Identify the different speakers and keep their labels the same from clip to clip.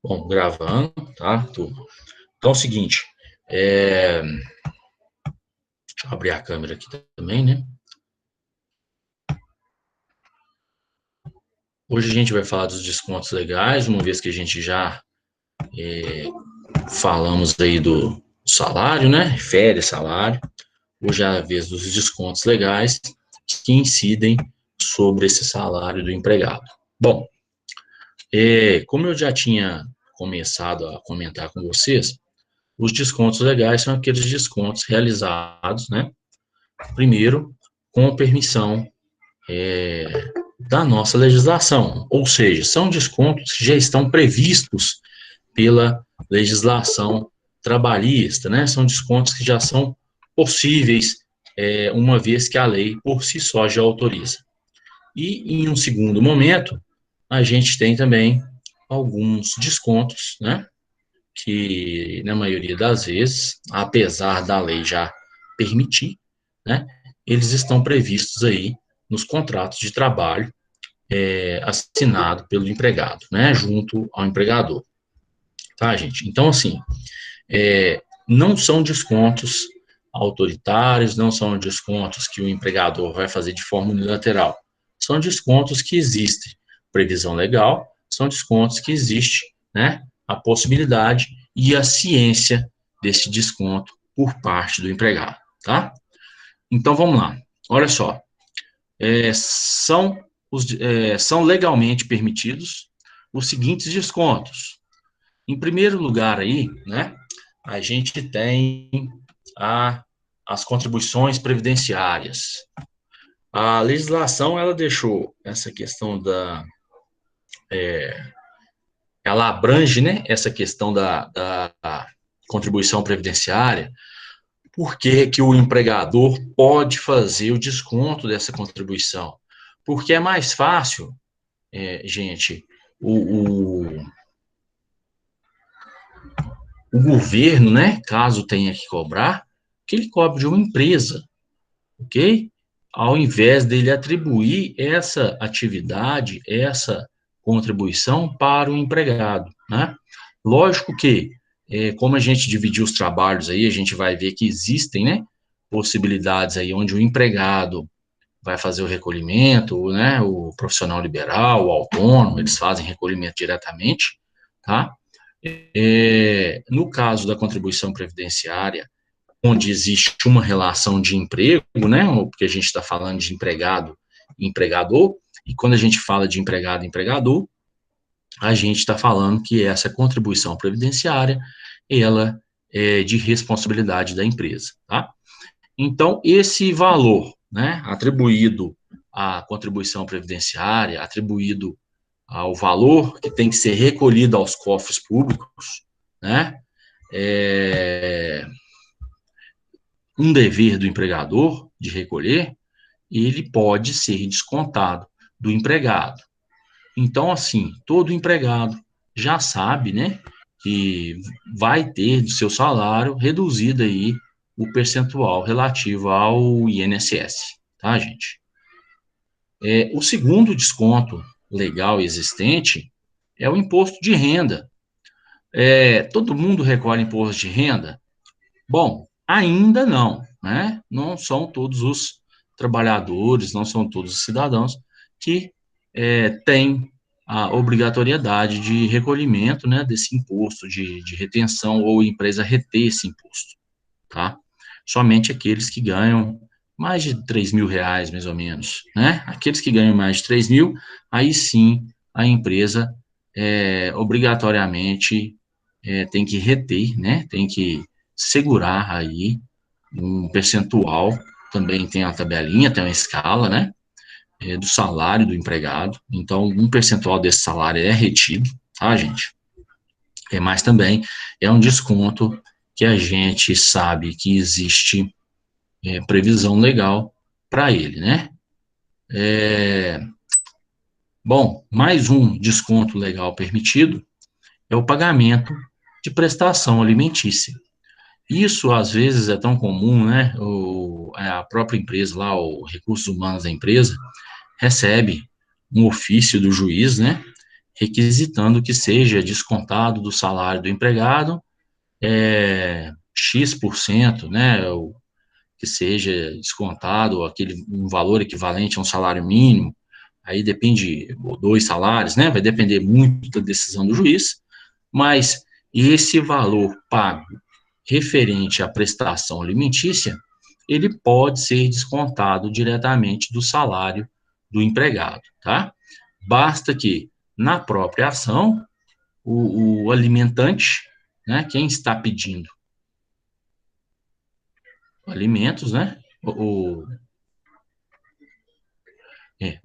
Speaker 1: Bom, gravando, tá, turma? Então é o seguinte, deixa eu abrir a câmera aqui também, né? Hoje a gente vai falar dos descontos legais, uma vez que a gente já falamos aí do salário, né? Férias, salário. Hoje é a vez dos descontos legais que incidem sobre esse salário do empregado. Bom, como eu já tinha começado a comentar com vocês, os descontos legais são aqueles descontos realizados, né? Primeiro, com permissão da nossa legislação, ou seja, são descontos que já estão previstos pela legislação trabalhista, né? São descontos que já são possíveis, uma vez que a lei por si só já autoriza. E, em um segundo momento, a gente tem também alguns descontos, né? Que, na maioria das vezes, apesar da lei já permitir, né? Eles estão previstos aí nos contratos de trabalho assinado pelo empregado, né, junto ao empregador. Tá, gente? Então, assim, não são descontos autoritários, não são descontos que o empregador vai fazer de forma unilateral. São descontos que existem previsão legal, são descontos que existe, né, a possibilidade e a ciência desse desconto por parte do empregado, tá? Então, vamos lá. Olha só, são legalmente permitidos os seguintes descontos. Em primeiro lugar aí, né, a gente tem as contribuições previdenciárias. A legislação, ela deixou essa questão ela abrange, né, essa questão da contribuição previdenciária, porque que o empregador pode fazer o desconto dessa contribuição. Porque é mais fácil, gente, o governo, né, caso tenha que cobrar, que ele cobre de uma empresa, ok? Ao invés dele atribuir essa atividade, essa contribuição para o empregado, né? Lógico que, como a gente dividiu os trabalhos aí, a gente vai ver que existem, né, possibilidades aí onde o empregado vai fazer o recolhimento, né, o profissional liberal, o autônomo, eles fazem recolhimento diretamente, tá? No caso da contribuição previdenciária, onde existe uma relação de emprego, né, porque a gente está falando de empregado e empregador, e quando a gente fala de empregado e empregador, a gente está falando que essa contribuição previdenciária, ela é de responsabilidade da empresa, tá? Então, esse valor, né, atribuído à contribuição previdenciária, atribuído ao valor que tem que ser recolhido aos cofres públicos, né, é um dever do empregador de recolher, ele pode ser descontado do empregado. Então, assim, todo empregado já sabe, né, que vai ter do seu salário reduzido aí o percentual relativo ao INSS, tá, gente? O segundo desconto legal existente é o imposto de renda. Todo mundo recolhe imposto de renda? Bom, ainda não, né? Não são todos os trabalhadores, não são todos os cidadãos que têm a obrigatoriedade de recolhimento, né, desse imposto de retenção ou empresa reter esse imposto, tá? Somente aqueles que ganham mais de R$ 3.000, mais ou menos, né? Aqueles que ganham mais de 3.000, aí sim a empresa obrigatoriamente tem que reter, né? Tem que segurar aí um percentual, também tem a tabelinha, tem uma escala, né? Do salário do empregado. Então, um percentual desse salário é retido, tá, gente? Mas também é um desconto que a gente sabe que existe previsão legal para ele, né? Bom, mais um desconto legal permitido é o pagamento de prestação alimentícia. Isso, às vezes, é tão comum, né? A própria empresa lá, o Recursos Humanos da empresa, recebe um ofício do juiz, né? requisitando que seja descontado do salário do empregado X%, né, que seja descontado um valor equivalente a um salário mínimo, aí depende, ou 2 salários, né, vai depender muito da decisão do juiz, mas esse valor pago referente à prestação alimentícia, ele pode ser descontado diretamente do salário do empregado, tá? Basta que, na própria ação, o alimentante, né, quem está pedindo alimentos, né, o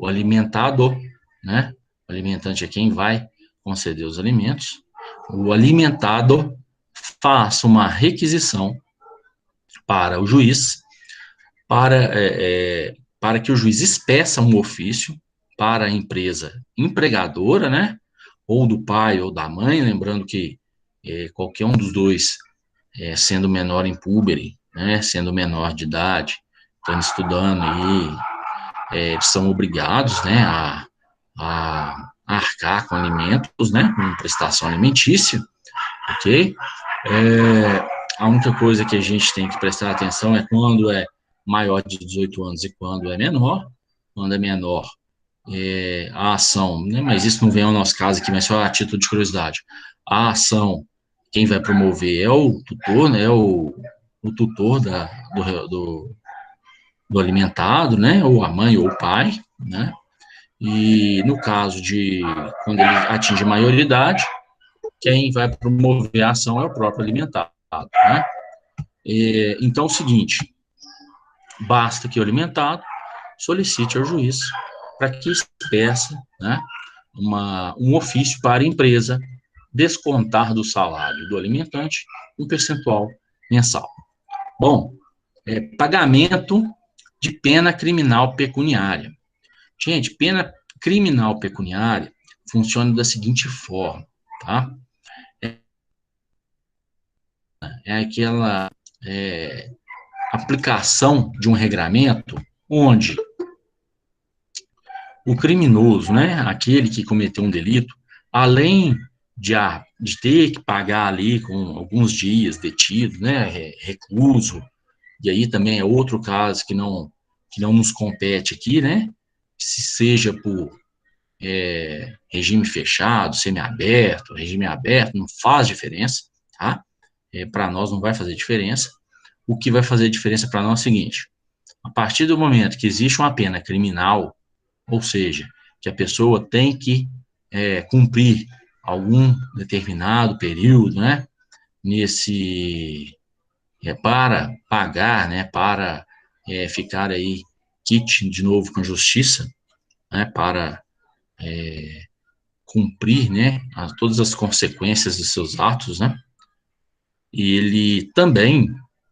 Speaker 1: alimentado, né, o alimentante é quem vai conceder os alimentos, o alimentado faça uma requisição para o juiz, para que o juiz expeça um ofício para a empresa empregadora, né, ou do pai ou da mãe, lembrando que qualquer um dos dois, sendo menor em púbere, né, sendo menor de idade, estando estudando aí, eles são obrigados, né, a arcar com alimentos, né, com prestação alimentícia, ok? A única coisa que a gente tem que prestar atenção é quando é maior de 18 anos e quando é menor. Quando é menor, a ação, né, mas isso não vem ao nosso caso aqui, mas só a título de curiosidade. A ação, quem vai promover é o tutor, né, o tutor do alimentado, né, ou a mãe ou o pai, né, e no caso de quando ele atinge a maioridade, quem vai promover a ação é o próprio alimentado, né. Então é o seguinte, basta que o alimentado solicite ao juiz para que expeça, né, um ofício para a empresa descontar do salário do alimentante um percentual mensal. Bom, pagamento de pena criminal pecuniária. Gente, pena criminal pecuniária funciona da seguinte forma, tá? É aquela aplicação de um regramento onde o criminoso, né, aquele que cometeu um delito, além de ter que pagar ali com alguns dias detido, né, recluso, e aí também é outro caso que não nos compete aqui, né, se seja por regime fechado, semiaberto, regime aberto, não faz diferença, tá? Para nós não vai fazer diferença. O que vai fazer diferença para nós é o seguinte: a partir do momento que existe uma pena criminal, ou seja, que a pessoa tem que cumprir algum determinado período, né, para pagar, né, para ficar aí quite de novo com a justiça, né, para cumprir, né, todas as consequências de seus atos, né, e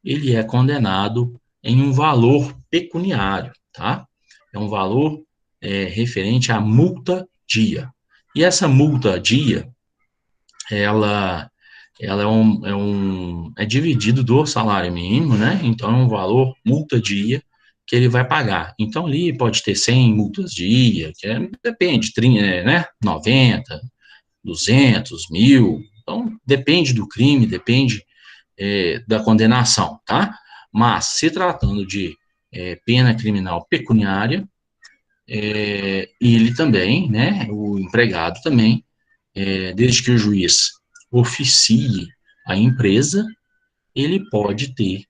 Speaker 1: ele é condenado em um valor pecuniário, tá? É um valor referente à multa dia. E essa multa dia, ela é dividido do salário mínimo, né? Então, é um valor multa dia que ele vai pagar. Então, ali pode ter 100 multas dia, depende, 30, né? 90, 200, 1.000. Então, depende do crime, depende da condenação, tá? Mas, se tratando de pena criminal pecuniária, ele também, né, o empregado também, desde que o juiz oficie a empresa, ele pode ter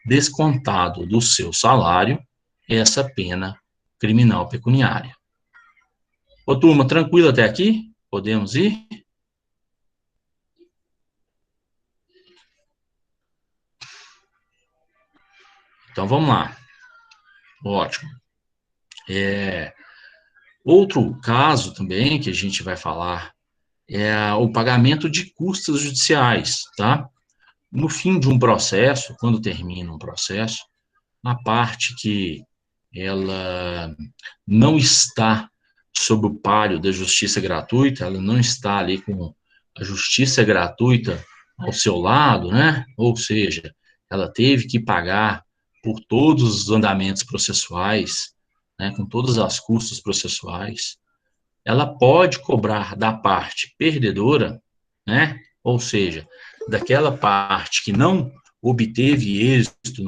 Speaker 1: descontado do seu salário essa pena criminal pecuniária. Ô, turma, tranquilo até aqui? Podemos ir? Então, vamos lá. Ótimo. Outro caso também que a gente vai falar é o pagamento de custas judiciais, tá? No fim de um processo, quando termina um processo, a parte que ela não está sob o pálio da justiça gratuita, ela não está ali com a justiça gratuita ao seu lado, né? Ou seja, ela teve que pagar por todos os andamentos processuais, né? Com todas as custas processuais. ela pode cobrar da parte perdedora, né? Ou seja, daquela parte que não obteve êxito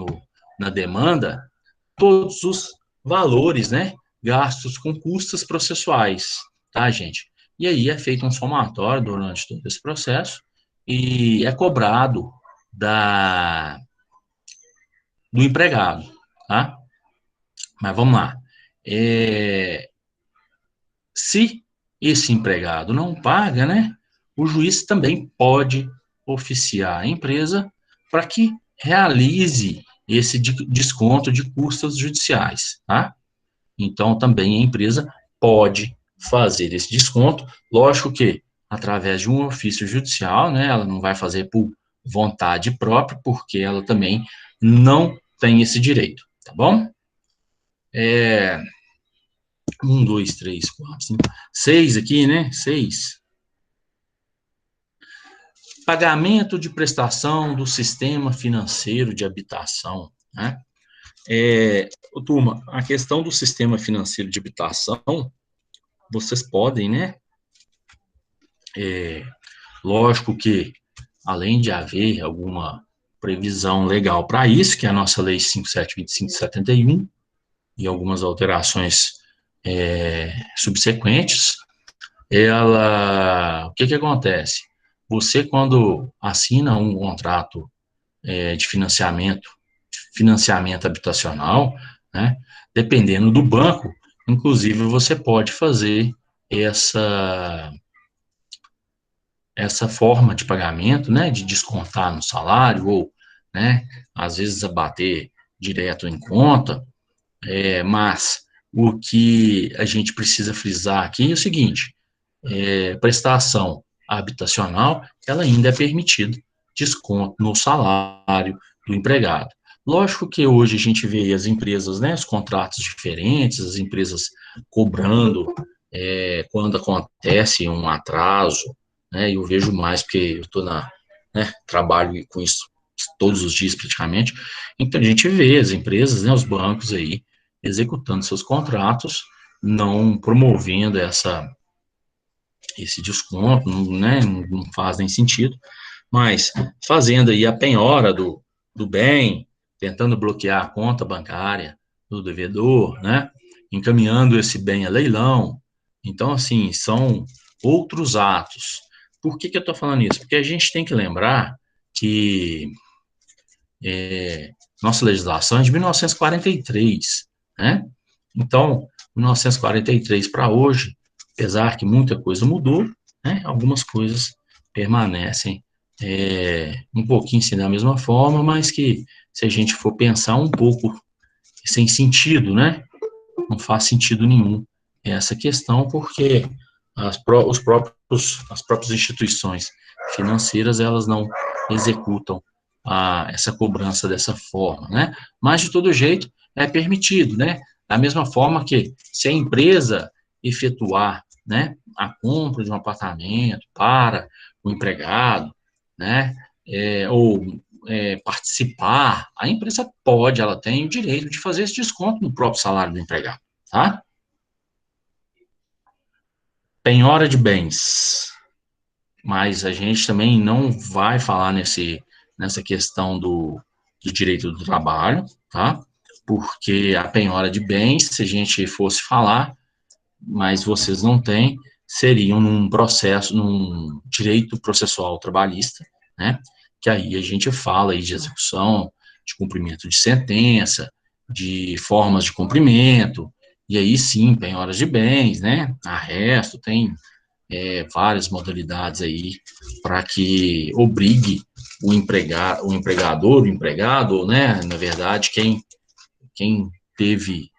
Speaker 1: na demanda, todos os valores, né, gastos com custas processuais, tá, gente? E aí é feito um somatório durante todo esse processo e é cobrado do empregado, tá? Mas vamos lá. Se esse empregado não paga, né, o juiz também pode oficiar a empresa para que realize esse desconto de custas judiciais, tá? Então, também a empresa pode fazer esse desconto, lógico que através de um ofício judicial, né, ela não vai fazer por vontade própria, porque ela também não tem esse direito, tá bom? Um, dois, três, quatro, cinco, seis aqui, né? Seis. Pagamento de prestação do sistema financeiro de habitação, né? Turma, a questão do sistema financeiro de habitação, vocês podem, né? Lógico que, além de haver alguma previsão legal para isso, que é a nossa Lei 5.725 de 71, e algumas alterações subsequentes, o que acontece? Você, quando assina um contrato de financiamento habitacional, né, dependendo do banco, inclusive você pode fazer essa forma de pagamento, né, de descontar no salário ou, né, às vezes abater direto em conta, mas o que a gente precisa frisar aqui é o seguinte: prestação habitacional, ela ainda é permitida desconto no salário do empregado. Lógico que hoje a gente vê as empresas, né, os contratos diferentes, as empresas cobrando quando acontece um atraso, né, eu vejo mais porque eu estou trabalho com isso todos os dias praticamente, então a gente vê as empresas, né, os bancos aí, executando seus contratos, não promovendo esse desconto, né, não faz nem sentido, mas fazendo aí a penhora do bem, tentando bloquear a conta bancária do devedor, né, encaminhando esse bem a leilão. Então, assim, são outros atos. Por que eu estou falando isso? Porque a gente tem que lembrar que nossa legislação é de 1943, né? Então, 1943 para hoje, apesar que muita coisa mudou, né, algumas coisas permanecem um pouquinho assim da mesma forma, mas que se a gente for pensar um pouco sem sentido, né, não faz sentido nenhum essa questão, porque as próprias instituições financeiras, elas não executam essa cobrança dessa forma, né? Mas, de todo jeito, é permitido, né? Da mesma forma que, se a empresa efetuar, né, a compra de um apartamento para o empregado, né, ou participar, a empresa pode, ela tem o direito de fazer esse desconto no próprio salário do empregado, tá? Penhora de bens, mas a gente também não vai falar nessa questão do direito do trabalho, tá? Porque a penhora de bens, se a gente fosse falar, mas vocês não têm, seriam num direito processual trabalhista, né? Que aí a gente fala aí de execução, de cumprimento de sentença, de formas de cumprimento, e aí sim, penhoras de bens, né? Arresto, tem várias modalidades aí para que obrigue o empregador, o empregado, né? Na verdade, quem teve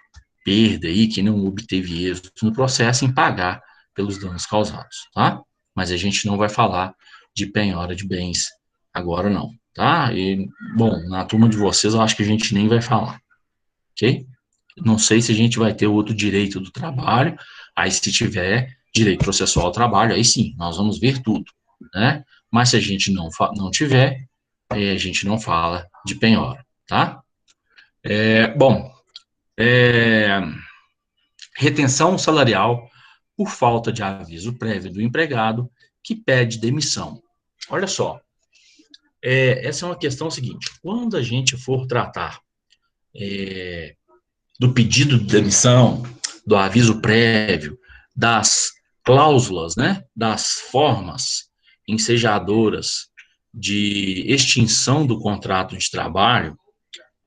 Speaker 1: perda aí, quem não obteve êxito no processo, em pagar pelos danos causados, tá? Mas a gente não vai falar de penhora de bens agora, não, tá? E, bom, na turma de vocês, eu acho que a gente nem vai falar, ok? Não sei se a gente vai ter outro direito do trabalho, aí se tiver direito processual ao trabalho, aí sim, nós vamos ver tudo, né? Mas se a gente não tiver, a gente não fala de penhora, tá? Bom, retenção salarial por falta de aviso prévio do empregado que pede demissão. Olha só, essa é uma questão seguinte: quando a gente for tratar do pedido de demissão, do aviso prévio, das cláusulas, né, das formas ensejadoras de extinção do contrato de trabalho,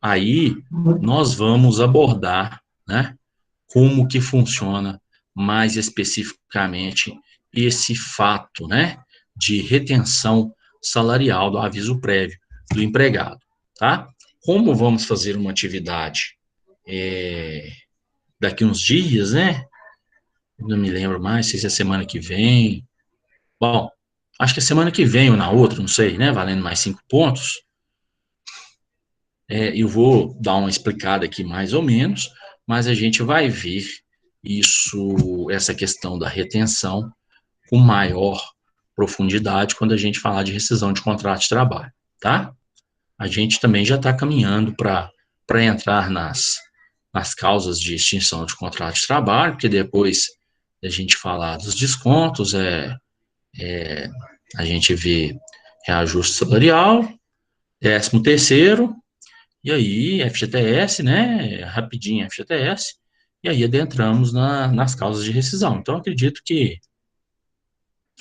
Speaker 1: aí nós vamos abordar, né, como que funciona mais especificamente esse fato, né, de retenção salarial do aviso prévio do empregado, tá? Como vamos fazer uma atividade daqui uns dias, né? Não me lembro mais, se é semana que vem. Bom, acho que é semana que vem ou na outra, não sei, né? Valendo mais 5 pontos. Eu vou dar uma explicada aqui mais ou menos, mas a gente vai ver essa questão da retenção com maior profundidade quando a gente falar de rescisão de contrato de trabalho, tá? A gente também já está caminhando para entrar nas causas de extinção de contrato de trabalho, porque depois da gente falar dos descontos, a gente vê reajuste salarial, 13º, e aí FGTS, né, rapidinho FGTS, e aí adentramos nas causas de rescisão. Então, acredito que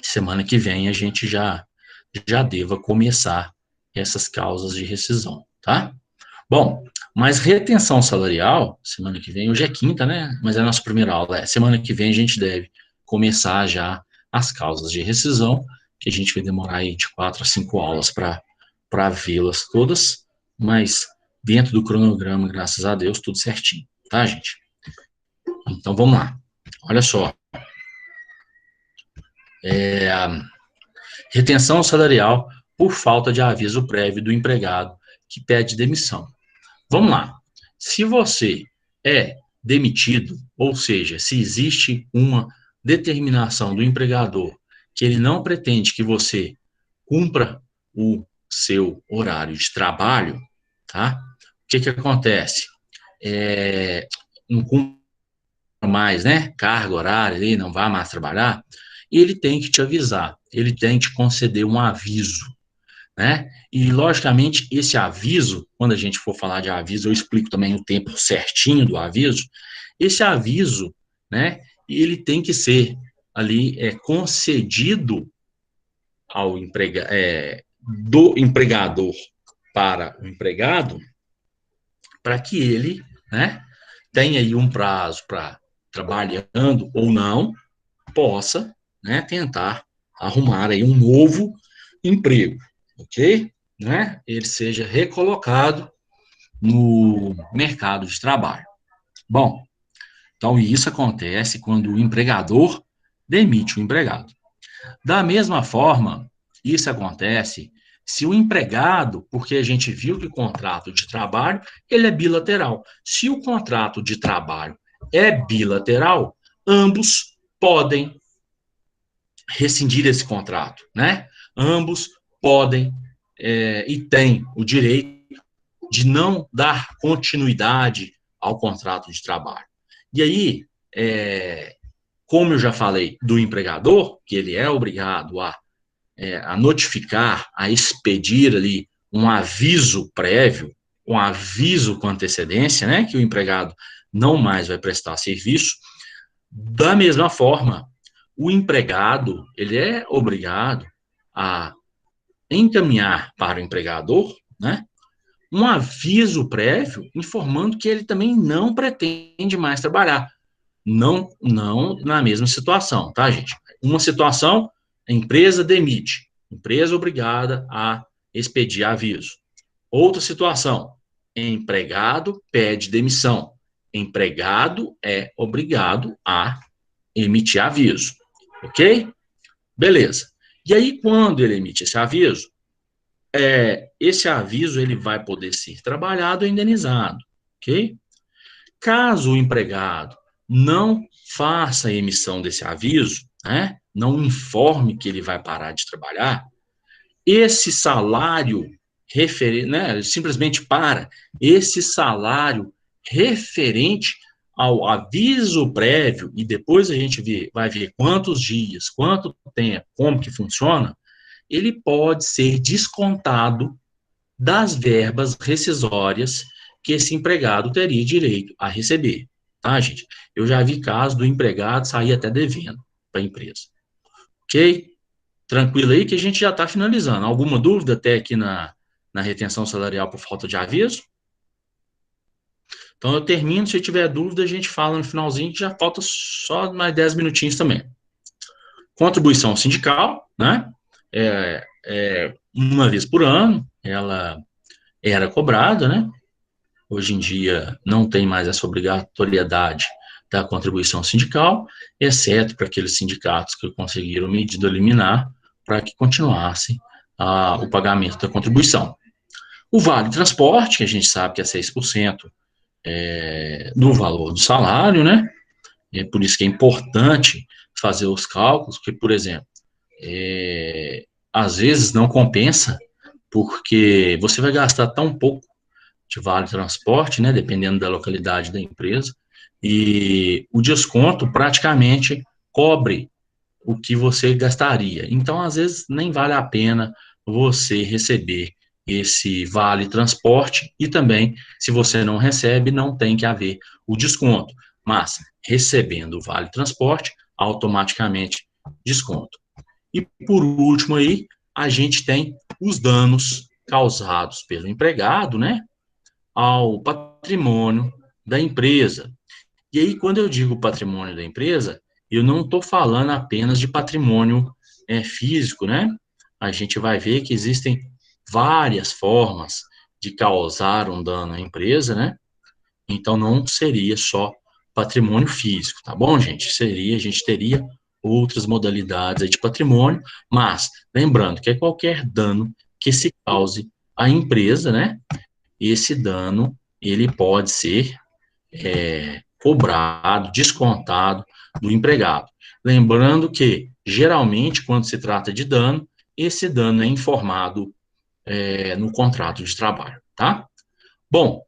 Speaker 1: semana que vem a gente já deva começar essas causas de rescisão, tá? Bom, mas retenção salarial, semana que vem, hoje é quinta, né? Mas é a nossa primeira aula. Semana que vem a gente deve começar já as causas de rescisão, que a gente vai demorar aí de 4 a 5 aulas para vê-las todas, mas dentro do cronograma, graças a Deus, tudo certinho, tá, gente? Então vamos lá. Olha só. Retenção salarial por falta de aviso prévio do empregado que pede demissão. Vamos lá. Se você é demitido, ou seja, se existe uma determinação do empregador que ele não pretende que você cumpra o seu horário de trabalho, tá? O que acontece? Não cumpre mais, né? Carga horária ali, não vai mais trabalhar, ele tem que te avisar, ele tem que te conceder um aviso, né? E, logicamente, esse aviso, quando a gente for falar de aviso, eu explico também o tempo certinho do aviso. Esse aviso, né, ele tem que ser ali concedido ao do empregador para o empregado, para que ele, né, tenha aí um prazo para, trabalhando ou não, possa, né, tentar arrumar aí um novo emprego, ok? Né? Ele seja recolocado no mercado de trabalho. Bom, então isso acontece quando o empregador demite o empregado. Da mesma forma, isso acontece se o empregado, porque a gente viu que o contrato de trabalho, ele é bilateral. Se o contrato de trabalho é bilateral, ambos podem rescindir esse contrato, né? Ambos podem e têm o direito de não dar continuidade ao contrato de trabalho. E aí, como eu já falei do empregador, que ele é obrigado a notificar, a expedir ali um aviso prévio, um aviso com antecedência, né, que o empregado não mais vai prestar serviço. Da mesma forma, o empregado, ele é obrigado a encaminhar para o empregador, né, um aviso prévio informando que ele também não pretende mais trabalhar. Não na mesma situação, tá, gente? Uma situação, a empresa demite, empresa obrigada a expedir aviso. Outra situação, empregado pede demissão, empregado é obrigado a emitir aviso, ok? Beleza. E aí, quando ele emite esse aviso ele vai poder ser trabalhado ou indenizado, ok? Caso o empregado não faça a emissão desse aviso, né, não informe que ele vai parar de trabalhar, esse salário simplesmente para esse salário referente ao aviso prévio, e depois a gente vai ver quantos dias, quanto tempo, como que funciona, ele pode ser descontado das verbas rescisórias que esse empregado teria direito a receber, tá, gente? Eu já vi casos do empregado sair até devendo para a empresa, ok? Tranquilo aí que a gente já está finalizando. Alguma dúvida até aqui na retenção salarial por falta de aviso? Então eu termino, se tiver dúvida a gente fala no finalzinho, que já falta só mais 10 minutinhos também. Contribuição sindical, né? Uma vez por ano, ela era cobrada, né? Hoje em dia não tem mais essa obrigatoriedade da contribuição sindical, exceto para aqueles sindicatos que conseguiram medida liminar para que continuasse o pagamento da contribuição. O vale transporte, que a gente sabe que é 6% do valor do salário, né? É por isso que é importante fazer os cálculos, porque, por exemplo, às vezes não compensa, porque você vai gastar tão pouco de vale transporte, né, dependendo da localidade da empresa, e o desconto praticamente cobre o que você gastaria. Então, às vezes, nem vale a pena você receber esse vale transporte e também, se você não recebe, não tem que haver o desconto. Mas, recebendo o vale transporte, automaticamente desconto. E, por último aí, a gente tem os danos causados pelo empregado, né, ao patrimônio da empresa. E aí, quando eu digo patrimônio da empresa, eu não estou falando apenas de patrimônio físico, né? A gente vai ver que existem várias formas de causar um dano à empresa, né? Então, não seria só patrimônio físico, tá bom, gente? A gente teria outras modalidades de patrimônio, mas lembrando que é qualquer dano que se cause à empresa, né? Esse dano, ele pode ser cobrado, descontado do empregado. Lembrando que, geralmente, quando se trata de dano, esse dano é informado no contrato de trabalho, tá? Bom,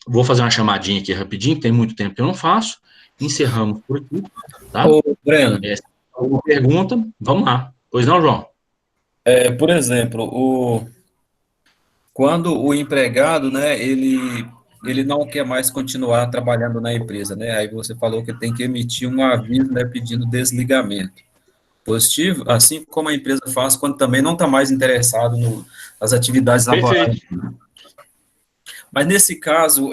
Speaker 1: vou fazer uma chamadinha aqui rapidinho, que tem muito tempo que eu não faço. Encerramos por aqui, tá?
Speaker 2: Ô, Breno,
Speaker 1: Alguma pergunta? Vamos lá. Pois não, João?
Speaker 2: por exemplo, quando o empregado, né, ele não quer mais continuar trabalhando na empresa, né, aí você falou que tem que emitir um aviso, né, pedindo desligamento positivo, assim como a empresa faz quando também não está mais interessado nas atividades laborais.
Speaker 1: Perfeito.
Speaker 2: Mas nesse caso,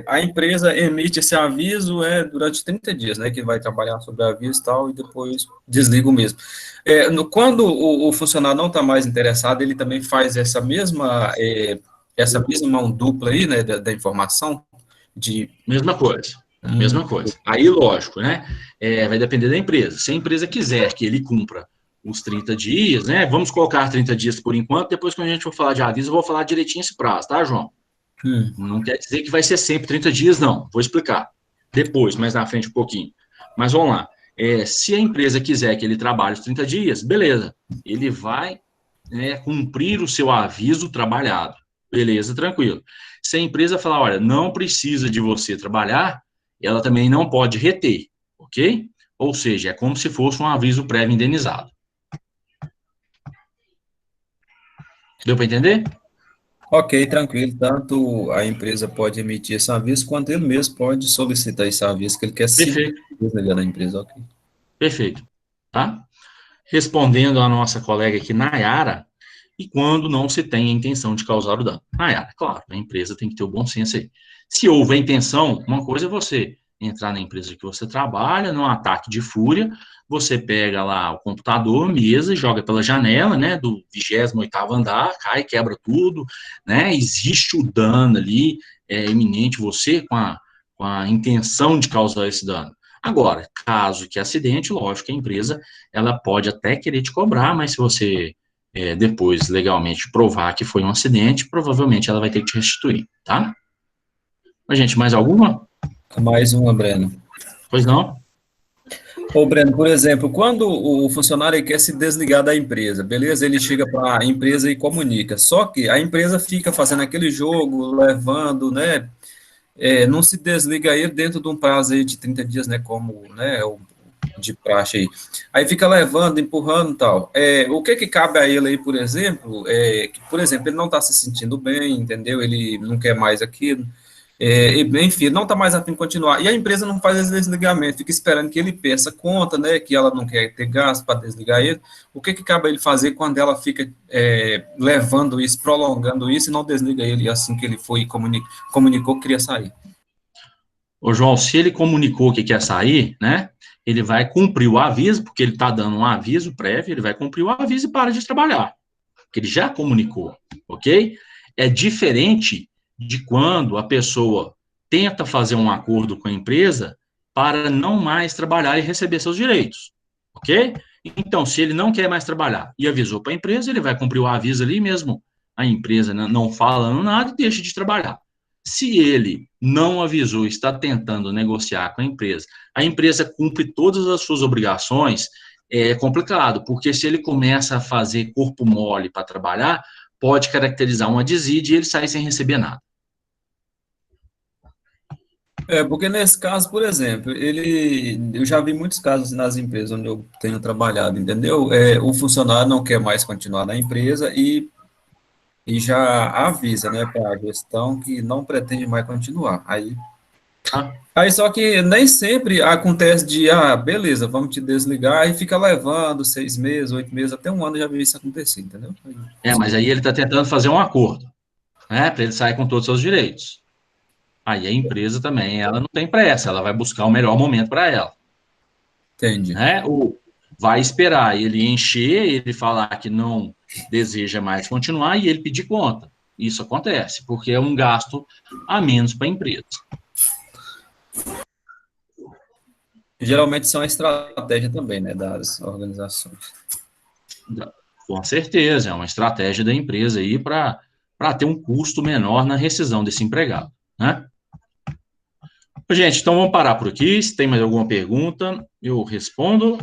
Speaker 2: a empresa emite esse aviso durante 30 dias, né, que vai trabalhar sobre aviso e tal, e depois desliga o mesmo. Quando o funcionário não está mais interessado, ele também faz essa mesma mão dupla aí, né, da informação de...
Speaker 1: Mesma coisa.
Speaker 2: Hum,
Speaker 1: Mesma coisa. Aí, lógico, né? Vai depender da empresa. Se a empresa quiser que ele cumpra os 30 dias, né? Vamos colocar 30 dias por enquanto, depois quando a gente for falar de aviso, eu vou falar direitinho esse prazo, tá, João? Não quer dizer que vai ser sempre 30 dias, não. Vou explicar. Depois, mais na frente um pouquinho. Mas vamos lá. Se a empresa quiser que ele trabalhe os 30 dias, beleza. Ele vai cumprir o seu aviso trabalhado. Beleza, tranquilo. Se a empresa falar, olha, não precisa de você trabalhar, ela também não pode reter, ok? Ou seja, é como se fosse um aviso prévio indenizado. Deu para entender?
Speaker 2: ok, tranquilo. Tanto a empresa pode emitir esse aviso, quanto ele mesmo pode solicitar esse aviso, que ele quer se
Speaker 1: Perfeito,
Speaker 2: desligar da empresa, ok.
Speaker 1: perfeito. Tá? Respondendo a nossa colega aqui, Nayara, e quando não se tem a intenção de causar o dano. Nayara, claro, a empresa tem que ter o bom senso aí. Se houve a intenção, uma coisa é você entrar na empresa que você trabalha, num ataque de fúria, você pega lá o computador, mesa, joga pela janela, né, do 28º andar, cai, quebra tudo, né, existe o dano ali, iminente, você com a intenção de causar esse dano. Agora, caso que acidente, lógico que a empresa ela pode até querer te cobrar, mas se você depois legalmente provar que foi um acidente, provavelmente ela vai ter que te restituir, tá? Mas, gente, mais alguma?
Speaker 2: Mais uma, Breno.
Speaker 1: Pois não?
Speaker 2: Ô, Breno, por exemplo, quando o funcionário quer se desligar da empresa, beleza? Ele chega para a empresa e comunica. Só que a empresa fica fazendo aquele jogo, levando, né, não se desliga ele dentro de um prazo aí de 30 dias, né, como, né, o de praxe aí. Aí fica levando, empurrando e tal. O que cabe a ele aí, por exemplo, que, por exemplo, ele não está se sentindo bem, entendeu? Ele não quer mais aquilo. Enfim, não está mais a fim de continuar. E a empresa não faz esse desligamento, fica esperando que ele peça conta, né, que ela não quer ter gasto para desligar ele. O que cabe a ele fazer quando ela fica levando isso, prolongando isso e não desliga ele assim que ele foi e comunicou que queria sair?
Speaker 1: Ô, João, se ele comunicou que quer sair, né, ele vai cumprir o aviso, porque ele está dando um aviso prévio, ele vai cumprir o aviso e para de trabalhar, porque ele já comunicou, ok? É diferente de quando a pessoa tenta fazer um acordo com a empresa para não mais trabalhar e receber seus direitos, ok? Então, se ele não quer mais trabalhar e avisou para a empresa, ele vai cumprir o aviso ali mesmo, a empresa não falando nada e deixa de trabalhar. Se ele não avisou, está tentando negociar com a empresa cumpre todas as suas obrigações, é complicado, porque se ele começa a fazer corpo mole para trabalhar, pode caracterizar uma desídia e ele sai sem receber nada.
Speaker 2: Porque nesse caso, por exemplo, eu já vi muitos casos nas empresas onde eu tenho trabalhado, entendeu? O funcionário não quer mais continuar na empresa e já avisa, né, para a gestão que não pretende mais continuar.
Speaker 1: Tá?
Speaker 2: Aí só que nem sempre acontece de, beleza, vamos te desligar, e fica levando 6 meses, 8 meses, até um ano eu já vi isso acontecer, entendeu?
Speaker 1: Mas aí ele está tentando fazer um acordo, né, para ele sair com todos os seus direitos. Aí a empresa também, ela não tem pressa, ela vai buscar o melhor momento para ela.
Speaker 2: Entendi.
Speaker 1: Né? Ou vai esperar ele encher, ele falar que não deseja mais continuar e ele pedir conta. Isso acontece, porque é um gasto a menos para a empresa.
Speaker 2: Geralmente são a estratégia também, né, das organizações.
Speaker 1: Com certeza, é uma estratégia da empresa aí para ter um custo menor na rescisão desse empregado, né? Gente, então vamos parar por aqui. Se tem mais alguma pergunta, eu respondo.